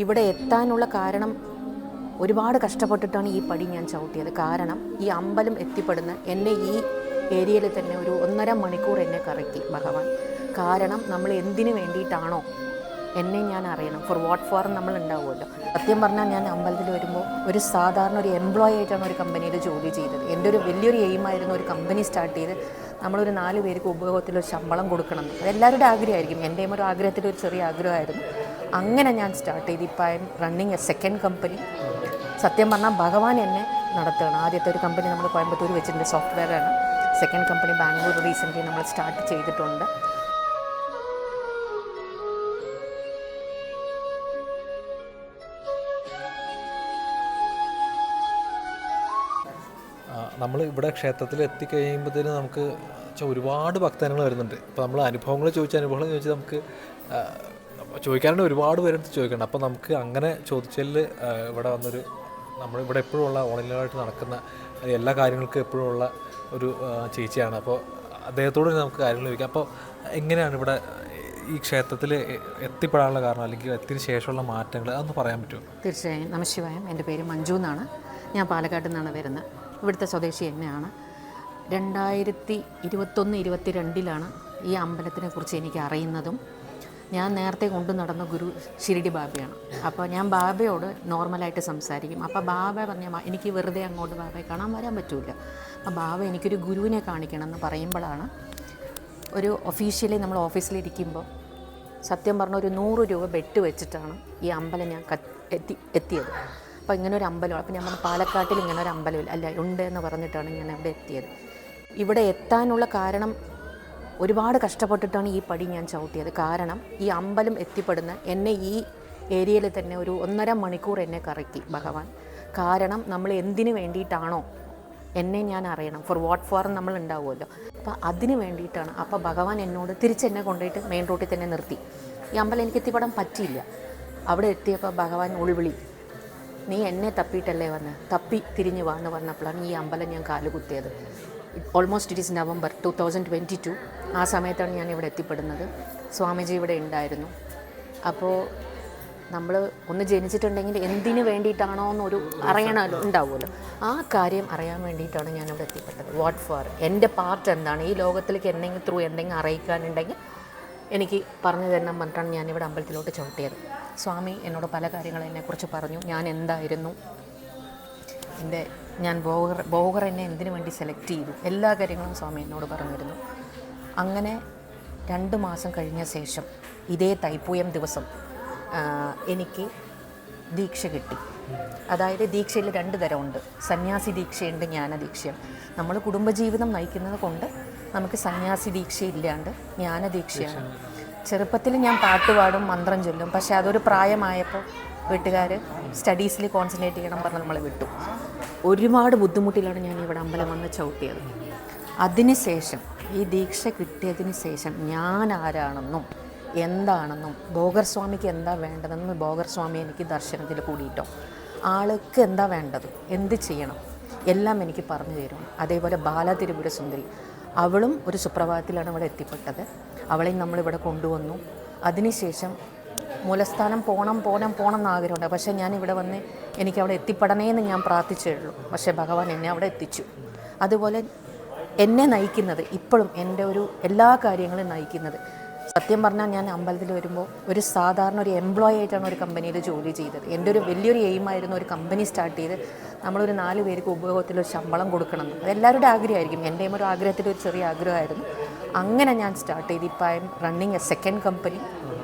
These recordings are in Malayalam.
ഇവിടെ എത്താനുള്ള കാരണം ഒരുപാട് കഷ്ടപ്പെട്ടിട്ടാണ് ഈ പടി ഞാൻ ചവിട്ടിയത്. കാരണം ഈ അമ്പലം എത്തിപ്പെടുന്ന എന്നെ ഈ ഏരിയയിൽ തന്നെ ഒരു 1.5 മണിക്കൂർ എന്നെ കറക്കി ഭഗവാൻ. കാരണം നമ്മൾ എന്തിനു വേണ്ടിയിട്ടാണോ എന്നെ ഞാൻ അറിയണം, ഫോർ വാട്ട് ഫോർ നമ്മൾ ഉണ്ടാവുമല്ലോ. സത്യം പറഞ്ഞാൽ ഞാൻ അമ്പലത്തിൽ വരുമ്പോൾ ഒരു സാധാരണ ഒരു എംപ്ലോയി ആയിട്ടാണ് ഒരു കമ്പനിയിൽ ജോലി ചെയ്തത്. എൻ്റെ ഒരു വലിയൊരു എയിമായിരുന്നു ഒരു കമ്പനി സ്റ്റാർട്ട് ചെയ്ത് നമ്മളൊരു 4 പേർക്ക് ഉപയോഗത്തിലൊരു ശമ്പളം കൊടുക്കണം. അതെല്ലാവരുടെ ആഗ്രഹമായിരിക്കും, എൻ്റെയും ഒരു ആഗ്രഹത്തിലൊരു ചെറിയ ആഗ്രഹമായിരുന്നു. അങ്ങനെ ഞാൻ സ്റ്റാർട്ട് ചെയ്ത് ഇപ്പോൾ I M running A second company. സത്യം പറഞ്ഞാൽ ഭഗവാൻ എന്നെ നടത്തുകയാണ്. ആദ്യത്തെ ഒരു കമ്പനി നമ്മൾ കോയമ്പത്തൂർ വെച്ചിട്ടുണ്ട്, സോഫ്റ്റ്വെയറാണ്. സെക്കൻഡ് കമ്പനി ബാംഗ്ലൂർ റീസെൻ്റ്ലി നമ്മൾ സ്റ്റാർട്ട് ചെയ്തിട്ടുണ്ട്. നമ്മൾ ഇവിടെ ക്ഷേത്രത്തിൽ എത്തിക്കഴിയുമ്പോഴത്തേന് നമുക്ക് ഒരുപാട് ഭക്തജനങ്ങൾ വരുന്നുണ്ട്. ഇപ്പോൾ നമ്മൾ അനുഭവങ്ങൾ ചോദിച്ചാൽ നമുക്ക് ചോദിക്കാറുണ്ട്, ഒരുപാട് പേരെടുത്ത് ചോദിക്കുന്നുണ്ട്. അപ്പോൾ നമുക്ക് അങ്ങനെ ചോദിച്ചതിൽ ഇവിടെ വന്നൊരു നമ്മളിവിടെ എപ്പോഴും ഉള്ള ഓൺലൈനായിട്ട് നടക്കുന്ന എല്ലാ കാര്യങ്ങൾക്കും എപ്പോഴും ഉള്ള ഒരു ചേച്ചിയാണ്. അപ്പോൾ അദ്ദേഹത്തോട് നമുക്ക് കാര്യങ്ങൾ ചോദിക്കാം. അപ്പോൾ എങ്ങനെയാണ് ഇവിടെ ഈ ക്ഷേത്രത്തിൽ എത്തിപ്പെടാനുള്ള കാരണം, അല്ലെങ്കിൽ എത്തിയതിന് ശേഷമുള്ള മാറ്റങ്ങൾ അതൊന്ന് പറയാൻ പറ്റുമോ? തീർച്ചയായും. നമശിവായം. എൻ്റെ പേര് മഞ്ജു എന്നാണ്. ഞാൻ പാലക്കാട് നിന്നാണ് വരുന്നത്. ഇവിടുത്തെ സ്വദേശി തന്നെയാണ്. 2021-22 ഈ അമ്പലത്തിനെ കുറിച്ച് എനിക്ക് അറിയുന്നതും. ഞാൻ നേരത്തെ കൊണ്ടു നടന്ന ഗുരു ഷിരിഡി ബാബയാണ്. അപ്പോൾ ഞാൻ ബാബയോട് നോർമലായിട്ട് സംസാരിക്കും. അപ്പോൾ ബാബ പറഞ്ഞ എനിക്ക് വെറുതെ അങ്ങോട്ട് ബാബയെ കാണാൻ വരാൻ പറ്റില്ല. അപ്പോൾ ബാബ എനിക്കൊരു ഗുരുവിനെ കാണിക്കണം എന്ന് പറയുമ്പോഴാണ് ഒരു ഒഫീഷ്യലി നമ്മൾ ഓഫീസിലിരിക്കുമ്പോൾ സത്യം പറഞ്ഞ ഒരു 100 രൂപ ബെറ്റ് വെച്ചിട്ടാണ് ഈ അമ്പലം ഞാൻ എത്തിയത്. അപ്പോൾ ഇങ്ങനെ ഒരു അമ്പലം, അപ്പോൾ ഞാൻ പറഞ്ഞു പാലക്കാട്ടിൽ ഇങ്ങനെ ഒരു അമ്പലമില്ല, അല്ല ഉണ്ട് എന്ന് പറഞ്ഞിട്ടാണ് ഞാൻ ഇവിടെ എത്തിയത്. ഇവിടെ എത്താനുള്ള കാരണം ഒരുപാട് കഷ്ടപ്പെട്ടിട്ടാണ് ഈ പടി ഞാൻ ചവിട്ടിയത്. കാരണം ഈ അമ്പലം എത്തിപ്പെടുന്ന എന്നെ ഈ ഏരിയയിൽ തന്നെ ഒരു 1.5 മണിക്കൂർ എന്നെ കറക്കി ഭഗവാൻ. കാരണം നമ്മൾ എന്തിനു വേണ്ടിയിട്ടാണോ എന്നെ ഞാൻ അറിയണം, ഫോർ വാട്ട് ഫോർ നമ്മൾ ഉണ്ടാവുമല്ലോ. അപ്പോൾ അതിന് വേണ്ടിയിട്ടാണ്. അപ്പോൾ ഭഗവാൻ എന്നോട് തിരിച്ചെന്നെ കൊണ്ടുപോയിട്ട് മെയിൻ റോഡിൽ തന്നെ നിർത്തി. ഈ അമ്പലം എനിക്ക് എത്തിപ്പെടാൻ പറ്റിയില്ല. അവിടെ എത്തിയപ്പോൾ ഭഗവാൻ ഉൾവിളി, നീ എന്നെ തപ്പിയിട്ടല്ലേ വന്ന്, തപ്പി തിരിഞ്ഞ് വാന്ന് പറഞ്ഞപ്പോഴാണ് ഈ അമ്പലം ഞാൻ കാലുകുത്തിയത്. Almost it is November 2022. ആ സമയത്താണ് ഞാൻ ഇവിടെ എത്തിപ്പെടുന്നത്. സ്വാമിജി ഇവിടെ ഉണ്ടായിരുന്നു. അപ്പോൾ നമ്മൾ ഒന്ന് ജനിച്ചിട്ടുണ്ടെങ്കിൽ എന്തിനു വേണ്ടിയിട്ടാണോ എന്നൊരു അറിയണമല്ലോ, ഉണ്ടാവുമല്ലോ. ആ കാര്യം അറിയാൻ വേണ്ടിയിട്ടാണ് ഞാനിവിടെ എത്തിപ്പെട്ടത്. വാട്ട് ഫോർ, എൻ്റെ പാർട്ട് എന്താണ്, ഈ ലോകത്തിലേക്ക് എന്തെങ്കിലും ത്രൂ എന്തെങ്കിലും അറിയിക്കാനുണ്ടെങ്കിൽ എനിക്ക് പറഞ്ഞു തരണം പറഞ്ഞിട്ടാണ് ഞാനിവിടെ അമ്പലത്തിലോട്ട് ചവിട്ടിയത്. സ്വാമി എന്നോട് പല കാര്യങ്ങളും എന്നെക്കുറിച്ച് പറഞ്ഞു. ഞാൻ എന്തായിരുന്നു, ഞാൻ ബോഗർ എന്നെ എന്തിനു വേണ്ടി സെലക്ട് ചെയ്തു, എല്ലാ കാര്യങ്ങളും സ്വാമി എന്നോട് പറഞ്ഞിരുന്നു. അങ്ങനെ 2 മാസം കഴിഞ്ഞ ശേഷം ഇതേ തൈപ്പൂയം ദിവസം എനിക്ക് ദീക്ഷ കിട്ടി. അതായത് ദീക്ഷയിൽ 2 തരമുണ്ട്. സന്യാസി ദീക്ഷയുണ്ട്, ജ്ഞാനദീക്ഷയും. നമ്മൾ കുടുംബജീവിതം നയിക്കുന്നത് കൊണ്ട് നമുക്ക് സന്യാസി ദീക്ഷയില്ലാണ്ട് ജ്ഞാനദീക്ഷയാണ്. ചെറുപ്പത്തിൽ ഞാൻ പാട്ടുപാടും, മന്ത്രം ചൊല്ലും. പക്ഷേ അതൊരു പ്രായമായപ്പോൾ വീട്ടുകാർ സ്റ്റഡീസിൽ കോൺസെൻട്രേറ്റ് ചെയ്യണം പറഞ്ഞ് നമ്മളെ വിട്ടു. ഒരുപാട് ബുദ്ധിമുട്ടിലാണ് ഞാൻ ഇവിടെ അമ്പലം വന്ന് ചവിട്ടിയത്. അതിനുശേഷം ഈ ദീക്ഷ കിട്ടിയതിന് ശേഷം ഞാൻ ആരാണെന്നും എന്താണെന്നും ബോഗർ സ്വാമിക്ക് എന്താ വേണ്ടതെന്ന് ബോഗർ സ്വാമി എനിക്ക് ദർശനത്തിൽ കൂടിയിട്ടോ, ആൾക്ക് എന്താ വേണ്ടത്, എന്ത് ചെയ്യണം എല്ലാം എനിക്ക് പറഞ്ഞു തരും. അതേപോലെ ബാല തിരുപുര സുന്ദരി, അവളും ഒരു സുപ്രഭാതത്തിലാണ് ഇവിടെ എത്തിപ്പെട്ടത്. അവളെയും നമ്മളിവിടെ കൊണ്ടുവന്നു. അതിനുശേഷം മൂലസ്ഥാനം പോകണം എന്നാഗ്രഹമുണ്ട്. പക്ഷേ ഞാനിവിടെ വന്ന് എനിക്കവിടെ എത്തിപ്പെടണേന്ന് ഞാൻ പ്രാർത്ഥിച്ചേ ഉള്ളൂ. പക്ഷേ ഭഗവാൻ എന്നെ അവിടെ എത്തിച്ചു. അതുപോലെ എന്നെ നയിക്കുന്നത് ഇപ്പോഴും എൻ്റെ ഒരു എല്ലാ കാര്യങ്ങളും നയിക്കുന്നത്, സത്യം പറഞ്ഞാൽ ഞാൻ അമ്പലത്തിൽ വരുമ്പോൾ ഒരു സാധാരണ ഒരു എംപ്ലോയി ആയിട്ടാണ് ഒരു കമ്പനിയിൽ ജോലി ചെയ്തത്. എൻ്റെ ഒരു വലിയൊരു എയിമായിരുന്നു ഒരു കമ്പനി സ്റ്റാർട്ട് ചെയ്ത് നമ്മളൊരു 4 പേർക്ക് ഉപയോഗത്തിലൊരു ശമ്പളം കൊടുക്കണം. അതെല്ലാവരുടെ ആഗ്രഹമായിരിക്കും, എൻ്റെയും ഒരു ആഗ്രഹത്തിലൊരു ചെറിയ ആഗ്രഹമായിരുന്നു. അങ്ങനെ ഞാൻ സ്റ്റാർട്ട് ചെയ്ത് ഇപ്പോൾ I M running A second company.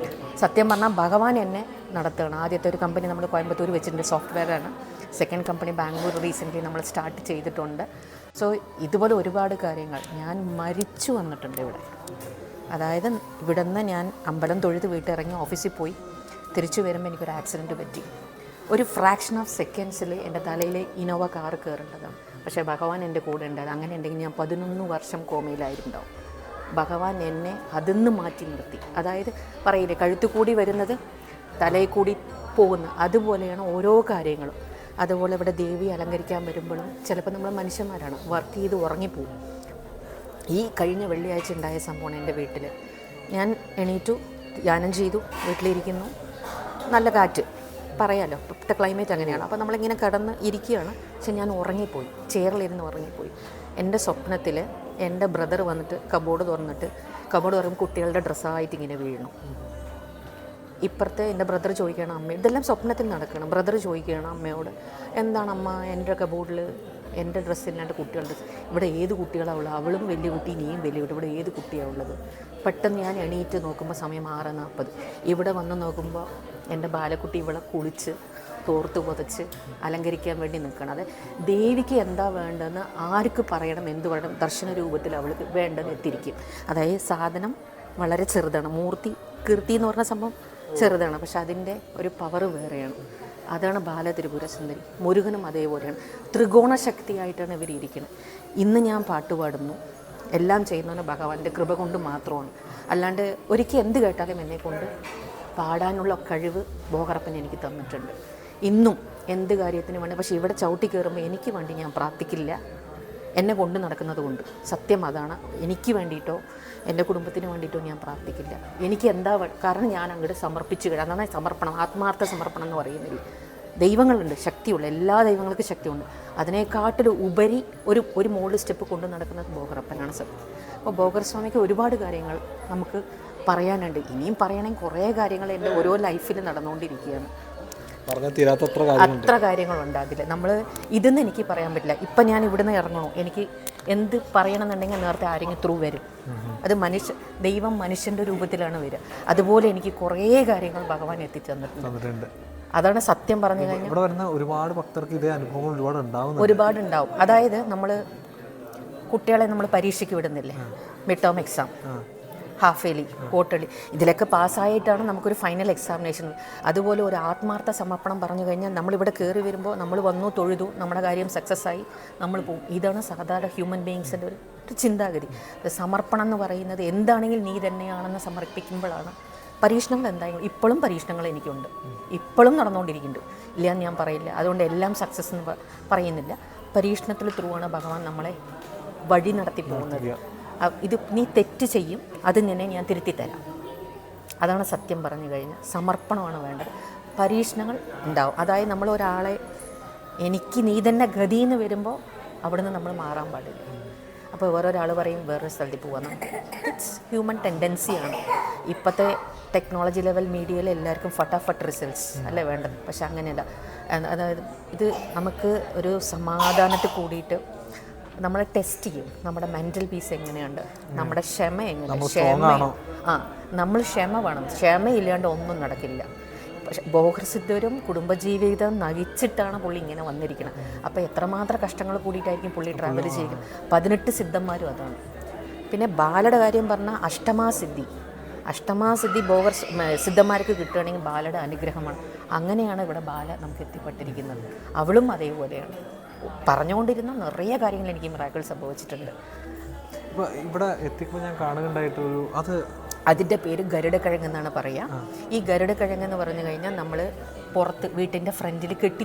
സത്യം പറഞ്ഞാൽ ഭഗവാൻ എന്നെ നടത്തുകയാണ്. ആദ്യത്തെ ഒരു കമ്പനി നമ്മൾ കോയമ്പത്തൂർ വെച്ചിട്ടുണ്ട്, സോഫ്റ്റ്വെയറാണ്. സെക്കൻഡ് കമ്പനി ബാംഗ്ലൂർ റീസെൻ്റ്ലി നമ്മൾ സ്റ്റാർട്ട് ചെയ്തിട്ടുണ്ട്. സോ ഇതുപോലെ ഒരുപാട് കാര്യങ്ങൾ. ഞാൻ മരിച്ചു വന്നിട്ടുണ്ട് ഇവിടെ. അതായത് ഇവിടെ നിന്ന് ഞാൻ അമ്പലം തൊഴുത് വീട്ടിലിറങ്ങി ഓഫീസിൽ പോയി തിരിച്ചു വരുമ്പോൾ എനിക്കൊരു ആക്സിഡൻറ്റ് പറ്റി. ഒരു ഫ്രാക്ഷൻ ഓഫ് സെക്കൻഡ്സിൽ എൻ്റെ തലയിൽ ഇനോവ കാർ കയറേണ്ടതാണ്. പക്ഷേ ഭഗവാൻ എൻ്റെ കൂടെ ഉണ്ടായത്. അങ്ങനെ ഉണ്ടെങ്കിൽ ഞാൻ 11 വർഷം കോമയിലായിട്ടുണ്ടാവും. ഭഗവാൻ എന്നെ അതിന്ന് മാറ്റി നിർത്തി. അതായത് പറയില്ലേ, കഴുത്തു കൂടി വരുന്നത് തലയിൽ കൂടി പോകുന്ന അതുപോലെയാണ് ഓരോ കാര്യങ്ങളും. അതുപോലെ ഇവിടെ ദേവി അലങ്കരിക്കാൻ വരുമ്പോഴും ചിലപ്പോൾ നമ്മൾ മനുഷ്യന്മാരാണ്, വർക്ക് ചെയ്ത് ഉറങ്ങിപ്പോവും. ഈ കഴിഞ്ഞ വെള്ളിയാഴ്ച ഉണ്ടായ സംഭവമാണ് എൻ്റെ വീട്ടിൽ. ഞാൻ എണീറ്റു, ധ്യാനം ചെയ്തു, വീട്ടിലിരിക്കുന്നു, നല്ല കാറ്റ്. പറയാമല്ലോ, ഇപ്പോഴത്തെ ക്ലൈമറ്റ് അങ്ങനെയാണ്. അപ്പോൾ നമ്മളിങ്ങനെ കിടന്ന് ഇരിക്കുകയാണ്. പക്ഷെ ഞാൻ ഉറങ്ങിപ്പോയി, ചെയറിലിരുന്ന് ഉറങ്ങിപ്പോയി. എൻ്റെ സ്വപ്നത്തിൽ എൻ്റെ ബ്രദർ വന്നിട്ട് കബോർഡ് തുറക്കുമ്പോൾ കുട്ടികളുടെ ഡ്രസ്സായിട്ട് ഇങ്ങനെ വീഴണം. ഇപ്പുറത്തെ എൻ്റെ ബ്രദർ ചോദിക്കുകയാണ് അമ്മ, ഇതെല്ലാം സ്വപ്നത്തിൽ നടക്കണം. ബ്രദർ ചോദിക്കുകയാണ് അമ്മയോട്, എന്താണ് അമ്മ എൻ്റെ കബോർഡിൽ എൻ്റെ ഡ്രസ്സില്ലാണ്ട് കുട്ടികളുടെ ഇവിടെ ഏത് കുട്ടികളാണ് ഉള്ളത്? അവളും വലിയ കുട്ടി, നീയും വലിയ കുട്ടി, ഇവിടെ ഏത് കുട്ടിയാണ് ഉള്ളത്? പെട്ടെന്ന് ഞാൻ എണീറ്റ് നോക്കുമ്പോൾ സമയം 6:40. ഇവിടെ വന്ന് നോക്കുമ്പോൾ എൻ്റെ ബാലക്കുട്ടി ഇവിടെ കുളിച്ച് തോർത്ത് പുതച്ച് അലങ്കരിക്കാൻ വേണ്ടി നിൽക്കണം. അത് ദേവിക്ക് എന്താ വേണ്ടതെന്ന് ആർക്ക് പറയണം, എന്ത് പറയണം, ദർശന രൂപത്തിൽ അവൾക്ക് വേണ്ടത് എത്തിയിരിക്കും. അതായത് സാധനം വളരെ ചെറുതാണ്, മൂർത്തി കീർത്തി എന്ന് പറഞ്ഞ സംഭവം ചെറുതാണ്, പക്ഷെ അതിൻ്റെ ഒരു പവർ വേറെയാണ്. അതാണ് ബാലത്രിപുര സുന്ദരി. മുരുകനും അതേപോലെയാണ്, ത്രികോണ ശക്തിയായിട്ടാണ് ഇവരിയ്ക്കുന്നത്. ഇന്ന് ഞാൻ പാട്ടുപാടുന്നു, എല്ലാം ചെയ്യുന്നതിന് ഭഗവാന്റെ കൃപ കൊണ്ട് മാത്രമാണ്. അല്ലാണ്ട് ഒരിക്കൽ എന്ത് കേട്ടാലും എന്നെക്കൊണ്ട് പാടാനുള്ള കഴിവ് ബോഹറപ്പൻ എനിക്ക് തന്നിട്ടുണ്ട്. ഇന്നും എന്ത് കാര്യത്തിന് വേണ്ടി, പക്ഷേ ഇവിടെ ചവിട്ടി കയറുമ്പോൾ എനിക്ക് വേണ്ടി ഞാൻ പ്രാർത്ഥിക്കില്ല, എന്നെ കൊണ്ട് നടക്കുന്നത് കൊണ്ട്. സത്യം അതാണ്. എനിക്ക് വേണ്ടിയിട്ടോ എൻ്റെ കുടുംബത്തിന് വേണ്ടിയിട്ടോ ഞാൻ പ്രാർത്ഥിക്കില്ല. എനിക്ക് എന്താ കാരണം ഞാൻ അങ്ങോട്ട് സമർപ്പിച്ചു കഴിയാം. അതാണ് സമർപ്പണം, ആത്മാർത്ഥ സമർപ്പണം എന്ന് പറയുന്നില്ല. ദൈവങ്ങളുണ്ട്, ശക്തിയുള്ള എല്ലാ ദൈവങ്ങൾക്കും ശക്തിയുണ്ട്. അതിനേക്കാട്ടിൽ ഉപരി ഒരു മുകളിൽ സ്റ്റെപ്പ് കൊണ്ട് നടക്കുന്നത് ബോഹറപ്പനാണ് സത്യം. അപ്പോൾ ബോഗർ സ്വാമിക്ക് ഒരുപാട് കാര്യങ്ങൾ നമുക്ക് പറയാനുണ്ട്. ഇനിയും പറയണമെങ്കിൽ കുറേ കാര്യങ്ങൾ എൻ്റെ ഓരോ ലൈഫിൽ നടന്നുകൊണ്ടിരിക്കുകയാണ്. അത്ര കാര്യങ്ങളുണ്ട് അതിൽ. നമ്മൾ ഇതെന്ന് എനിക്ക് പറയാൻ പറ്റില്ല. ഇപ്പം ഞാൻ ഇവിടുന്ന് ഇറങ്ങണോ, എനിക്ക് എന്ത് പറയണമെന്നുണ്ടെങ്കിൽ നേരത്തെ ആരെങ്കിലും ത്രൂ വരും. അത് ദൈവം മനുഷ്യൻ്റെ രൂപത്തിലാണ് വരിക. അതുപോലെ എനിക്ക് കുറേ കാര്യങ്ങൾ ഭഗവാൻ എത്തിച്ചു തന്നിട്ടുണ്ട്. അതാണ് സത്യം പറഞ്ഞു കഴിഞ്ഞാൽ. ഇവിടെ വരുന്ന ഒരുപാട് ഭക്തർക്ക് ഇതേ അനുഭവങ്ങൾ ഒരുപാടുണ്ടാവും. അതായത് നമ്മൾ കുട്ടികളെ നമ്മൾ പരീക്ഷയ്ക്ക് വിടുന്നില്ലേ, mid term exam, half yearly, quarterly, ഇതിലൊക്കെ പാസ്സായിട്ടാണ് നമുക്കൊരു ഫൈനൽ എക്സാമിനേഷൻ. അതുപോലെ ഒരു ആത്മാർത്ഥ സമർപ്പണം പറഞ്ഞു കഴിഞ്ഞാൽ നമ്മളിവിടെ കയറി വരുമ്പോൾ നമ്മൾ വന്നു, തൊഴുതു, നമ്മുടെ കാര്യം സക്സസ് ആയി, നമ്മൾ പോകും. ഇതാണ് സാധാരണ ഹ്യൂമൻ ബീയിങ്സിൻ്റെ ഒരു ചിന്താഗതി. സമർപ്പണം എന്ന് പറയുന്നത് എന്താണെങ്കിൽ നീ തന്നെയാണെന്ന് സമർപ്പിക്കുമ്പോഴാണ്. പരീക്ഷണങ്ങൾ എന്തായാലും ഇപ്പോഴും പരീക്ഷണങ്ങൾ എനിക്കുണ്ട്, ഇപ്പോഴും നടന്നുകൊണ്ടിരിക്കുന്നുണ്ട്, ഇല്ല എന്ന് ഞാൻ പറയില്ല. അതുകൊണ്ട് എല്ലാം സക്സസ് എന്ന് പറയുന്നില്ല. പരീക്ഷണത്തിൽ ത്രൂ ആണ് ഭഗവാൻ നമ്മളെ വഴി നടത്തി പോകുന്നത്. ഇത് നീ തെറ്റ് ചെയ്യും, അത് നിന്നെ ഞാൻ തിരുത്തിത്തരാം. അതാണ് സത്യം പറഞ്ഞു കഴിഞ്ഞാൽ. സമർപ്പണമാണ് വേണ്ടത്. പരീക്ഷണങ്ങൾ ഉണ്ടാവും. അതായത് നമ്മൾ ഒരാളെ എനിക്ക് നീ തന്നെ ഗതി എന്ന് വരുമ്പോൾ അവിടെ നിന്ന് നമ്മൾ മാറാൻ പാടില്ല. അപ്പോൾ വേറൊരാൾ പറയും വേറൊരു സ്ഥലത്തിൽ പോകാൻ. ഇറ്റ്സ് ഹ്യൂമൻ ടെൻഡൻസിയാണ്. ഇപ്പോഴത്തെ ടെക്നോളജി ലെവൽ മീഡിയയിൽ എല്ലാവർക്കും ഫട്ടാഫട്ട് റിസൾട്ട്സ് അല്ലേ വേണ്ടത്. പക്ഷെ അങ്ങനെയല്ല. അതായത് ഇത് നമുക്ക് ഒരു സമാധാനത്തിൽ കൂടിയിട്ട് നമ്മളെ ടെസ്റ്റ് ചെയ്യും. നമ്മുടെ മെൻ്റൽ പീസ് എങ്ങനെയുണ്ട്, നമ്മുടെ ക്ഷമ എങ്ങനെ, നമ്മൾ ക്ഷമ വേണം. ക്ഷമയില്ലാണ്ട് ഒന്നും നടക്കില്ല. പക്ഷെ ബോഹർസിദ്ധരും കുടുംബജീവിതം നയിച്ചിട്ടാണ് പുള്ളി ഇങ്ങനെ വന്നിരിക്കുന്നത്. അപ്പോൾ എത്രമാത്രം കഷ്ടങ്ങൾ കൂടിയിട്ടായിരിക്കും പുള്ളി ട്രാവൽ ചെയ്യുന്നത്. 18 സിദ്ധന്മാരും അതാണ്. പിന്നെ ബാലയുടെ കാര്യം പറഞ്ഞാൽ അഷ്ടമാസിദ്ധി ബോഹർ സിദ്ധന്മാർക്ക് കിട്ടുകയാണെങ്കിൽ ബാലയുടെ അനുഗ്രഹമാണ്. അങ്ങനെയാണ് ഇവിടെ ബാല നമുക്ക് എത്തിപ്പെട്ടിരിക്കുന്നത്. അവളും അതേപോലെയാണ്. പറഞ്ഞുകൊണ്ടിരുന്ന നിറയെ കാര്യങ്ങൾ എനിക്ക് മിറാക്കിൾ സംഭവിച്ചിട്ടുണ്ട്. ഇപ്പോൾ ഇവിടെ എത്തിക്കുമ്പോൾ ഞാൻ കാണുന്നുണ്ടായിട്ടൊരു അതിൻ്റെ പേര് ഗരുഡക്കിഴങ്ങ് എന്നാണ് പറയുക. ഈ ഗരുഡക്കിഴങ്ങ് എന്ന് പറഞ്ഞു കഴിഞ്ഞാൽ നമ്മൾ പുറത്ത് വീട്ടിൻ്റെ ഫ്രണ്ടിൽ കെട്ടി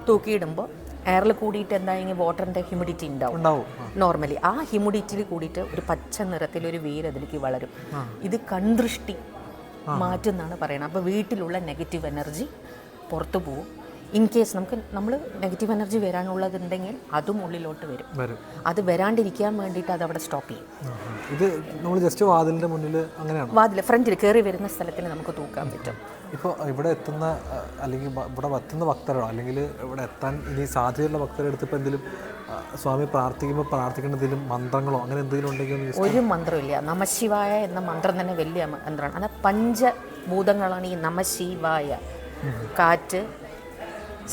തൂക്കിയിടുമ്പോൾ എയറിൽ കൂടിയിട്ട് എന്തായെങ്കിൽ വാട്ടറിൻ്റെ ഹ്യൂമിഡിറ്റി ഉണ്ടാവും നോർമലി. ആ ഹ്യൂമിഡിറ്റിയിൽ കൂടിയിട്ട് ഒരു പച്ച നിറത്തിലൊരു വേര് അതിലേക്ക് വളരും. ഇത് കൺദൃഷ്ടി മാറ്റുമെന്നാണ് പറയുന്നത്. അപ്പോൾ വീട്ടിലുള്ള നെഗറ്റീവ് എനർജി പുറത്തു പോകും. ഇൻ കേസ് നമ്മൾ നെഗറ്റീവ് എനർജി വരാനുള്ളതുണ്ടെങ്കിൽ അതും ഉള്ളിലോട്ട് വരും. അത് വരാണ്ടിരിക്കാൻ വേണ്ടിയിട്ട് അത് അവിടെ സ്റ്റോപ്പ് ചെയ്യും. ഇത് നമ്മൾ ജസ്റ്റ് വാതിലിൻ്റെ മുന്നിൽ അങ്ങനെയാണ്, വാതിൽ ഫ്രണ്ടിൽ കയറി വരുന്ന സ്ഥലത്തിൽ നമുക്ക് തൂക്കാൻ പറ്റും. ഇപ്പോൾ ഇവിടെ എത്തുന്ന അല്ലെങ്കിൽ ഇവിടെ എത്തുന്ന ഭക്തരോ അല്ലെങ്കിൽ ഇവിടെ എത്താൻ ഇനി സാധ്യതയുള്ള ഭക്തരെ അടുത്ത് ഇപ്പോൾ എന്തെങ്കിലും സ്വാമി പ്രാർത്ഥിക്കുമ്പോൾ പ്രാർത്ഥിക്കേണ്ട എന്തെങ്കിലും മന്ത്രങ്ങളോ അങ്ങനെ എന്തെങ്കിലും ഉണ്ടെങ്കിൽ? ഒരു മന്ത്രമില്ല. നമശിവായ എന്ന മന്ത്രം തന്നെ വലിയ മന്ത്രമാണ്. അത് പഞ്ചഭൂതങ്ങളാണ് ഈ നമശിവായ. കാറ്റ്,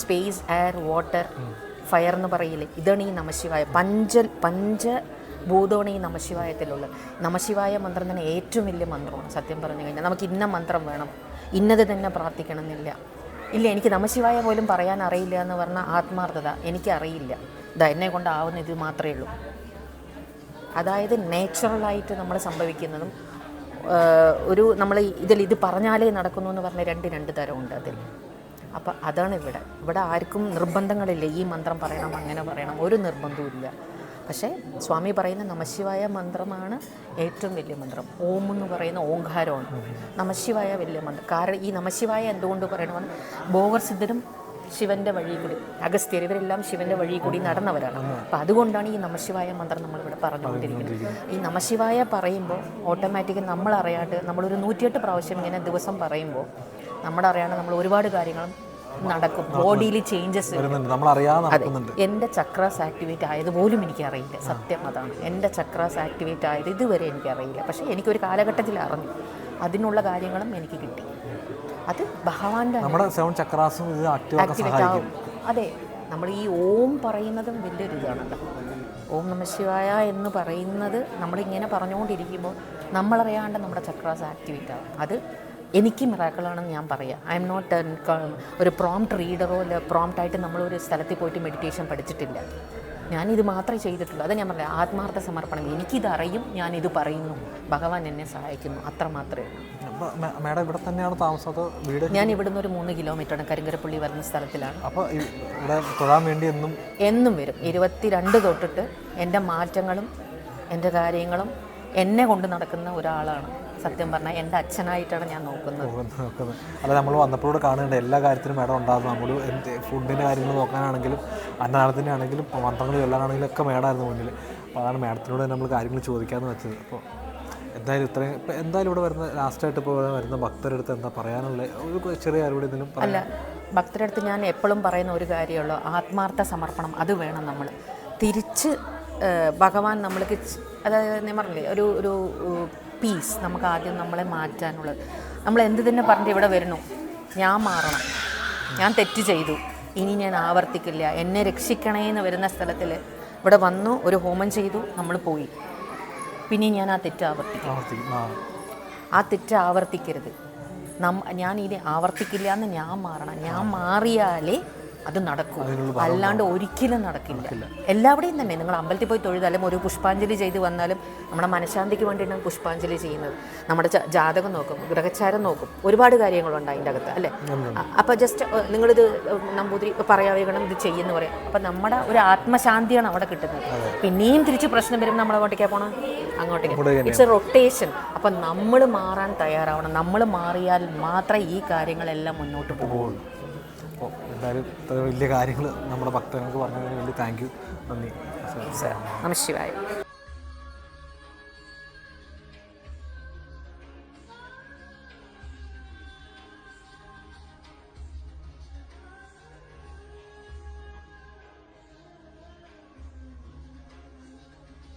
സ്പേസ്, എയർ, വാട്ടർ, ഫയർ എന്ന് പറയില്ലേ, ഇതാണ് ഈ നമശിവായ. പഞ്ചഭൂതമാണ് ഈ നമശിവായത്തിലുള്ളത്. നമശിവായ മന്ത്രം തന്നെ ഏറ്റവും വലിയ മന്ത്രമാണ് സത്യം പറഞ്ഞു കഴിഞ്ഞാൽ. നമുക്ക് ഇന്ന മന്ത്രം വേണം, ഇന്നത് തന്നെ പ്രാർത്ഥിക്കണം എന്നില്ല. ഇല്ല, എനിക്ക് നമശിവായ പോലും പറയാൻ അറിയില്ല എന്ന് പറഞ്ഞാൽ ആത്മാർത്ഥത. എനിക്കറിയില്ല, എന്നെ കൊണ്ടാവുന്ന ഇത് മാത്രമേ ഉള്ളൂ. അതായത് നേച്ചുറലായിട്ട് നമ്മൾ സംഭവിക്കുന്നതും നമ്മൾ ഇത് പറഞ്ഞാലേ നടക്കുന്നു എന്ന് പറഞ്ഞ രണ്ട് തരമുണ്ട് അതിൽ. അപ്പം അതാണ് ഇവിടെ ആർക്കും നിർബന്ധങ്ങളില്ല. ഈ മന്ത്രം പറയണം, അങ്ങനെ പറയണം, ഒരു നിർബന്ധവും ഇല്ല. പക്ഷേ സ്വാമി പറയുന്ന നമശിവായ മന്ത്രമാണ് ഏറ്റവും വലിയ മന്ത്രം. ഓം എന്ന് പറയുന്ന ഓംകാരമാണ് നമശിവായ വലിയ മന്ത്രം. കാരണം ഈ നമശിവായ എന്തുകൊണ്ട് പറയണമെന്ന്, ഭോഗർസിദ്ധനും ശിവൻ്റെ വഴി കൂടി, അഗസ്ത്യർ ഇവരെല്ലാം ശിവൻ്റെ വഴി കൂടി നടന്നവരാണ്. അപ്പം അതുകൊണ്ടാണ് ഈ നമശിവായ മന്ത്രം നമ്മളിവിടെ പറഞ്ഞുകൊണ്ടിരിക്കുന്നത്. ഈ നമശിവായ പറയുമ്പോൾ ഓട്ടോമാറ്റിക്കലി നമ്മളറിയാണ്ട് നമ്മളൊരു 108 പ്രാവശ്യം ഇങ്ങനെ ദിവസം പറയുമ്പോൾ നമ്മളറിയാണ്ട് നമ്മൾ ഒരുപാട് കാര്യങ്ങളും നടക്കും, ബോഡിയിൽ ചേഞ്ചസ് നമ്മളറിയാതെ. എൻ്റെ ചക്രാസ് ആക്ടിവേറ്റ് ആയതുപോലും എനിക്കറിയില്ല. സത്യം അതാണ്, എൻ്റെ ചക്രാസ് ആക്ടിവേറ്റ് ആയത് ഇതുവരെ എനിക്കറിയില്ല. പക്ഷേ എനിക്കൊരു കാലഘട്ടത്തിൽ അറിഞ്ഞു, അതിനുള്ള കാര്യങ്ങളും എനിക്ക് കിട്ടി. അത് ഭഗവാന്റെ ആക്ടിവേറ്റ് ആവും. അതെ, നമ്മൾ ഈ ഓം പറയുന്നതും വലിയൊരു ഇതാണല്ലോ. ഓം നമ ശിവായ എന്ന് പറയുന്നത് നമ്മളിങ്ങനെ പറഞ്ഞുകൊണ്ടിരിക്കുമ്പോൾ നമ്മളറിയാണ്ട് നമ്മുടെ ചക്രാസ് ആക്ടിവേറ്റ് ആവും. അത് എനിക്ക് മിറാക്കിളാണെന്ന് ഞാൻ പറയാം. ഐ എം നോട്ട് ഒരു പ്രോംപ്റ്റ് റീഡറോ അല്ല പ്രോംപ്റ്റായിട്ട് നമ്മളൊരു സ്ഥലത്തിൽ പോയിട്ട് മെഡിറ്റേഷൻ പഠിച്ചിട്ടില്ല. ഞാനിത് മാത്രമേ ചെയ്തിട്ടുള്ളൂ. അത് ഞാൻ പറയാം, ആത്മാർത്ഥ സമർപ്പണം. എനിക്കിതറിയും, ഞാനിത് പറയുന്നു, ഭഗവാൻ എന്നെ സഹായിക്കുന്നു, അത്ര മാത്രമേ ഉള്ളൂ. മാഡം ഇവിടെ തന്നെയാണ് താമസം? വീട് ഞാൻ ഇവിടുന്ന് ഒരു 3 കിലോമീറ്ററാണ്, കരിങ്കരപ്പള്ളി വരുന്ന സ്ഥലത്തിലാണ്. അപ്പോൾ ഇവിടെ തൊഴാൻ വേണ്ടി എന്നും വരും. 22 തൊട്ടിട്ട് എൻ്റെ മാറ്റങ്ങളും എൻ്റെ കാര്യങ്ങളും എന്നെ കൊണ്ട് നടക്കുന്ന ഒരാളാണ്. സത്യം പറഞ്ഞാൽ എൻ്റെ അച്ഛനായിട്ടാണ് ഞാൻ നോക്കുന്നത്. അല്ല, നമ്മൾ വന്നപ്പോഴും കാണേണ്ട എല്ലാ കാര്യത്തിനും മാഡം ഉണ്ടാകുന്നു. നമ്മൾ ഫുഡിൻ്റെ കാര്യങ്ങൾ നോക്കാനാണെങ്കിലും അന്നദാനത്തിൻ്റെ ആണെങ്കിലും മന്ത്രങ്ങൾ ചൊല്ലാനാണെങ്കിലും ഒക്കെ മാഡമായിരുന്നു മുന്നിൽ. അപ്പോൾ അതാണ് മാഡത്തിനോട് നമ്മൾ കാര്യങ്ങൾ ചോദിക്കാമെന്ന് വെച്ചത്. അപ്പോൾ എന്തായാലും ഇത്രയും ഇപ്പം എന്തായാലും ഇവിടെ വരുന്ന ലാസ്റ്റായിട്ട് ഇപ്പോൾ വരുന്ന ഭക്തരെടുത്ത് എന്താ പറയാനുള്ള ഒരു ചെറിയ അറിവ് ഇതിലും? അല്ല, ഭക്തരെടുത്ത് ഞാൻ എപ്പോഴും പറയുന്ന ഒരു കാര്യമുള്ളൂ, ആത്മാർത്ഥ സമർപ്പണം. അത് വേണം. നമ്മൾ തിരിച്ച് ഭഗവാൻ നമ്മൾക്ക്, അതായത് ഞാൻ പറഞ്ഞില്ലേ, ഒരു പീസ് നമുക്ക് ആദ്യം നമ്മളെ മാറ്റാനുള്ളത്. നമ്മൾ എന്ത് തന്നെ പറഞ്ഞിട്ട് ഇവിടെ വരണു, ഞാൻ മാറണം, ഞാൻ തെറ്റ് ചെയ്തു, ഇനി ഞാൻ ആവർത്തിക്കില്ല, എന്നെ രക്ഷിക്കണേ എന്ന് വരുന്ന സ്ഥലത്തിൽ ഇവിടെ വന്നു, ഒരു ഹോമം ചെയ്തു, നമ്മൾ പോയി, പിന്നെ ഞാൻ ആ തെറ്റ് ആ തെറ്റ് ആവർത്തിക്കരുത്. ഞാൻ ഇനി ആവർത്തിക്കില്ല എന്ന് ഞാൻ മാറണം. ഞാൻ മാറിയാലേ അത് നടക്കും, അല്ലാണ്ട് ഒരിക്കലും നടക്കില്ല. എല്ലാവിടെയും തന്നെ നിങ്ങൾ അമ്പലത്തിൽ പോയി തൊഴുതാലും ഒരു പുഷ്പാഞ്ജലി ചെയ്ത് വന്നാലും നമ്മുടെ മനഃശാന്തിക്ക് വേണ്ടിയിട്ടാണ് പുഷ്പാഞ്ജലി ചെയ്യുന്നത്. നമ്മുടെ ജാതകം നോക്കും, ഗ്രഹചാരം നോക്കും, ഒരുപാട് കാര്യങ്ങളുണ്ട് അതിൻ്റെ അകത്ത്, അല്ലേ? അപ്പോൾ ജസ്റ്റ് നിങ്ങളിത് നമ്പൂതിരി പറയാവേണം ഇത് ചെയ്യുമെന്ന് പറയാം. അപ്പം നമ്മുടെ ഒരു ആത്മശാന്തിയാണ് അവിടെ കിട്ടുന്നത്. പിന്നെയും തിരിച്ച് പ്രശ്നം വരുമ്പോൾ നമ്മൾ അങ്ങോട്ടേക്കാണ് പോകണം, അങ്ങോട്ടേക്ക്. It's A rotation. അപ്പം നമ്മൾ മാറാൻ തയ്യാറാവണം. നമ്മൾ മാറിയാൽ മാത്രമേ ഈ കാര്യങ്ങളെല്ലാം മുന്നോട്ട് പോകുള്ളൂ. അപ്പോൾ എന്തായാലും ഇത്ര വലിയ കാര്യങ്ങൾ നമ്മുടെ ഭക്തർക്ക് പറഞ്ഞതിന് വേണ്ടി താങ്ക് യു, നന്ദി. നമഃശിവായ.